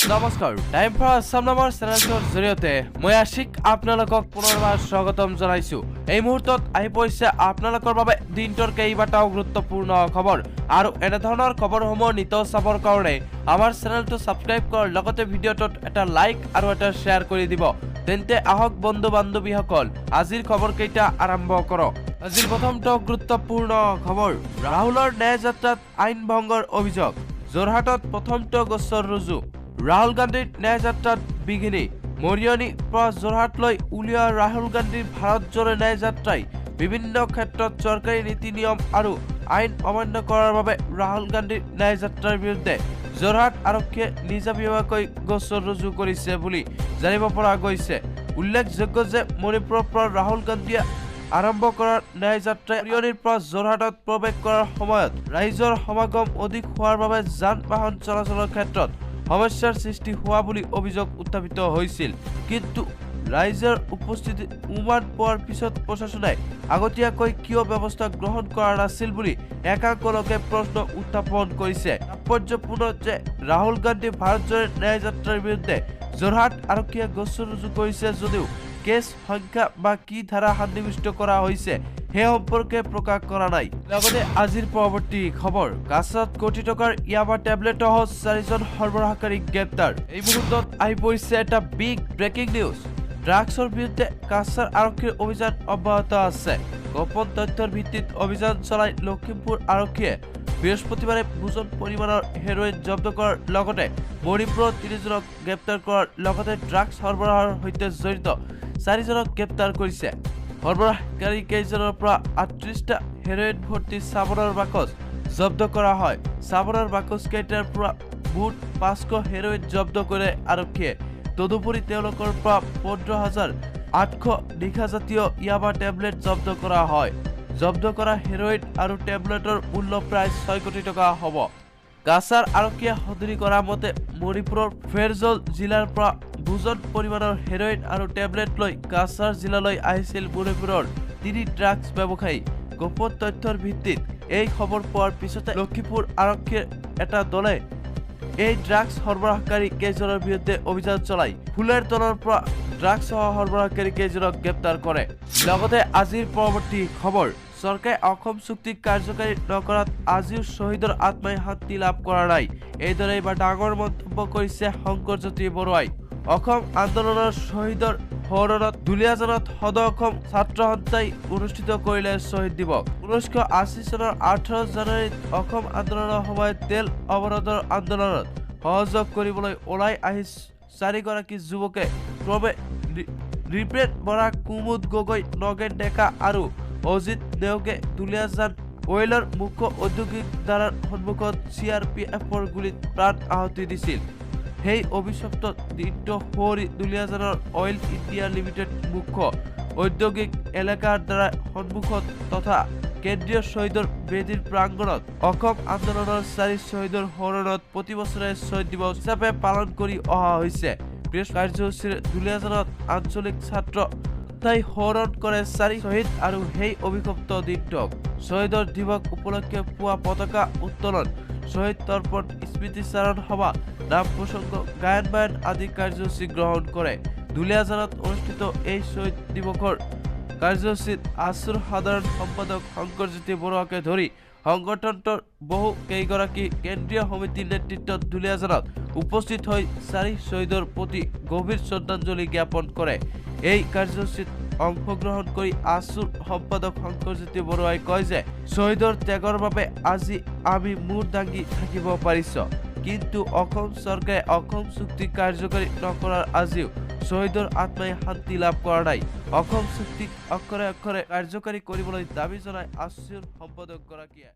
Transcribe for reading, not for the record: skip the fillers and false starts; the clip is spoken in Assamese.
নমস্কাৰ টাইম ফৰ আসাম নামৰ চেনেলটোৰ জৰিয়তে মই আশিক আপোনালোকক পুনৰবাৰ স্বাগতম জনাইছো। এই মুহূৰ্তত আহি পৰিছে আপোনালোকৰ বাবে দিনটোৰ কেইবাটাও গুৰুত্বপূৰ্ণ খবৰ আৰু এনে ধৰণৰ খবৰসমূহ নিতৌ চাবৰ কাৰণে আমাৰ চেনেলটো সাবস্ক্ৰাইব কৰ, লগতে ভিডিঅ'টোত এটা লাইক আৰু এটা শ্বেয়াৰ কৰি দিব। তেন্তে আহক বন্ধু বান্ধৱীসকল আজিৰ খবৰকেইটা আৰম্ভ কৰক। আজিৰ প্ৰথমটো গুৰুত্বপূৰ্ণ খবৰ, ৰাহুলৰ ন্যায় যাত্ৰাত আইন ভংগৰ অভিযোগ। যোৰহাটত প্ৰথমটো গোচৰ ৰুজু। ৰাহুল গান্ধীৰ ন্যায় যাত্ৰাত বিঘিনি। মৰিয়নি পৰা যোৰহাটলৈ উলিওৱা ৰাহুল গান্ধীৰ ভাৰতজোৰা ন্যায় যাত্ৰাই বিভিন্ন ক্ষেত্ৰত চৰকাৰী নীতি নিয়ম আৰু আইন অমান্য কৰাৰ বাবে ৰাহুল গান্ধীৰ ন্যায় যাত্ৰাৰ বিৰুদ্ধে যোৰহাট আৰক্ষীয়ে নিজাববীয়াকৈ গোচৰ ৰুজু কৰিছে বুলি জানিব পৰা গৈছে। উল্লেখযোগ্য যে মণিপুৰৰ পৰা ৰাহুল গান্ধীয়ে আৰম্ভ কৰা ন্যায় যাত্ৰাই মৰিয়নিৰ পৰা যোৰহাটত প্ৰৱেশ কৰাৰ সময়ত ৰাইজৰ সমাগম অধিক হোৱাৰ বাবে যান বাহন চলাচলৰ ক্ষেত্ৰত সমস্যাৰ সৃষ্টি হোৱা বুলি অভিযোগ উত্থাপিত হৈছিল। কিন্তু ৰাইজৰ উপস্থিতি উমান পোৱাৰ পিছত প্ৰশাসনে আগতীয়াকৈ কিয় ব্যৱস্থা গ্ৰহণ কৰা নাছিল বুলি একাংশ লোকে প্ৰশ্ন উত্থাপন কৰিছে। তাৎপৰ্যপূৰ্ণ যে ৰাহুল গান্ধী ভাৰতজোৰা ন্যায় যাত্ৰাৰ বিৰুদ্ধে যোৰহাট আৰক্ষীয়ে গোচৰ ৰুজু কৰিছে যদিও কেছ সংখ্যা বা কি ধাৰা সন্নিৱিষ্ট কৰা হৈছে সেই সম্পৰ্কে প্ৰকাশ কৰা নাই। লগতে আজিৰ পৰৱৰ্তী খবৰ, কাছাৰত কোটি টকাৰ ইয়াবা টেবলেটসহ 4জন সৰবৰাহকাৰী গ্ৰেপ্তাৰ। এই মুহূৰ্তত আহি পৰিছে এটা বিগ ব্ৰেকিং নিউজ। ড্ৰাগছৰ বিৰুদ্ধে কাছাৰ আৰক্ষীৰ অভিযান অব্যাহত আছে। গোপন তথ্যৰ ভিত্তিত অভিযান চলাই লখিমপুৰ আৰক্ষীয়ে বৃহস্পতিবাৰে ভোজন পৰিমাণৰ হেৰোইন জব্দ কৰাৰ লগতে মণিপুৰত 3জনক গ্ৰেপ্তাৰ কৰাৰ লগতে ড্ৰাগছ সৰবৰাহৰ সৈতে জড়িত 4জনক গ্ৰেপ্তাৰ কৰিছে। সৰবৰাহকাৰী কেইজনৰ পৰা 38টা হেৰোইন ভৰ্তি চাবোনৰ বাকচ জব্দ কৰা হয়। চাবোনৰ বাকচ কেইটাৰ পৰা মুঠ 500 হেৰোইন জব্দ কৰে আৰক্ষীয়ে। তদুপৰি তেওঁলোকৰ পৰা 15,800 নিশাজাতীয় ইয়াবা টেবলেট জব্দ কৰা হয়। জব্দ কৰা হেৰোইন আৰু টেবলেটৰ মূল্য প্ৰায় 6 কোটি টকা হ'ব। কাছাৰ আৰক্ষীয়ে সদৰি কৰা মতে মণিপুৰৰ ফেৰজল জিলাৰ পৰা ভোজন পৰিমাণৰ হেৰোইন আৰু টেবলেট লৈ কাছাৰ জিলালৈ আহিছিল মণিপুৰৰ 3 ড্ৰাগছ ব্যৱসায়ী। গোপন তথ্যৰ ভিত্তিত এই খবৰ পোৱাৰ পিছতে লখিমপুৰ আৰক্ষীৰ এটা দলে এই ড্ৰাগছ সৰবৰাহকাৰী কেইজনৰ বিৰুদ্ধে অভিযান চলাই ফুলেৰ তলৰ পৰা ড্ৰাগছ সৰবৰাহকাৰী কেইজনক গ্ৰেপ্তাৰ কৰে। লগতে আজিৰ পৰৱৰ্তী খবৰ, চৰকাৰে অসম চুক্তিক কাৰ্যকাৰী নকৰাত আজিও শ্বহীদৰ আত্মাই শান্তি লাভ কৰা নাই। এইদৰে এইবাৰ ডাঙৰ মন্তব্য কৰিছে শংকৰজ্যোতি বৰুৱাই। অসম আন্দোলনৰ শ্বহীদৰ সোঁৱৰণত দুলীয়াজানত সদৌ অসম ছাত্ৰ সন্থাই অনুষ্ঠিত কৰিলে শ্বহীদ দিৱস। 1980 চনৰ 18 জানুৱাৰীত অসম আন্দোলনৰ সময়ত তেল অৱৰোধৰ আন্দোলনত সহযোগ কৰিবলৈ ওলাই আহি 4গৰাকী যুৱকে ক্ৰমে নৃপেন বৰা, কুমুদ গগৈ, নগেন ডেকা আৰু অজিত নেওগে দুলীয়াজান অইলৰ মুখ্য ঔদ্যোগিক দ্বাৰাৰ সন্মুখত CRPFৰ গুলীত প্ৰাণ আহুতি দিছিল। সেই অভিশপ্ত দিনটো সুঁৱৰি দুলীয়াজানৰ অইল ইণ্ডিয়া লিমিটেড মুখ্য ঔদ্যোগিক এলেকাৰ দ্বাৰা সন্মুখত তথা কেন্দ্ৰীয় শ্বহীদৰ বেদীৰ প্ৰাংগণত অসম আন্দোলনৰ 4 শ্বহীদৰ সোঁৱৰণত প্ৰতি বছৰে শ্বহীদ দিৱস হিচাপে পালন কৰি অহা হৈছে। কাৰ্যসূচীৰে দুলীয়াজানত আঞ্চলিক ছাত্ৰ তাই সোঁৱৰণ কৰে 4 শ্বহীদ আৰু সেই অভিশপ্ত দিনটোক। শ্বহীদৰ দিৱস উপলক্ষে পুৱা পতাকা উত্তোলন, শ্বহীদ তৰ্পণ, স্মৃতিচাৰণ সভা, নাম প্ৰসংগ, গায়ন বায়ন আদি কাৰ্যসূচী গ্ৰহণ কৰে। দুলীয়াজানত অনুষ্ঠিত এই শ্বহীদ দিৱসৰ কাৰ্যসূচীত AASUৰ সাধাৰণ সম্পাদক শংকৰজ্যোতি বৰুৱাকে ধৰি সংগঠনটোৰ বহু কেইগৰাকী কেন্দ্ৰীয় সমিতিৰ নেতৃত্বত দুলীয়াজানত উপস্থিত হৈ 4 শ্বহীদৰ প্ৰতি গভীৰ শ্ৰদ্ধাঞ্জলি জ্ঞাপন কৰে। এই কাৰ্যসূচীত অংশগ্ৰহণ কৰি AASUৰ সম্পাদক শংকৰজ্যোতি বৰুৱাই কয় যে শ্বহীদৰ ত্যাগৰ বাবে আজি আমি মূৰ দাঙি থাকিব পাৰিছো। কিন্তু অসম চৰকাৰে অসম চুক্তি কাৰ্যকাৰী নকৰাৰ আজিও শ্বহীদৰ আত্মাই শান্তি লাভ কৰা নাই। অসম চুক্তিক অক্ষৰে অক্ষৰে কাৰ্যকাৰী কৰিবলৈ দাবী জনাই AASUৰ সম্পাদকগৰাকীয়ে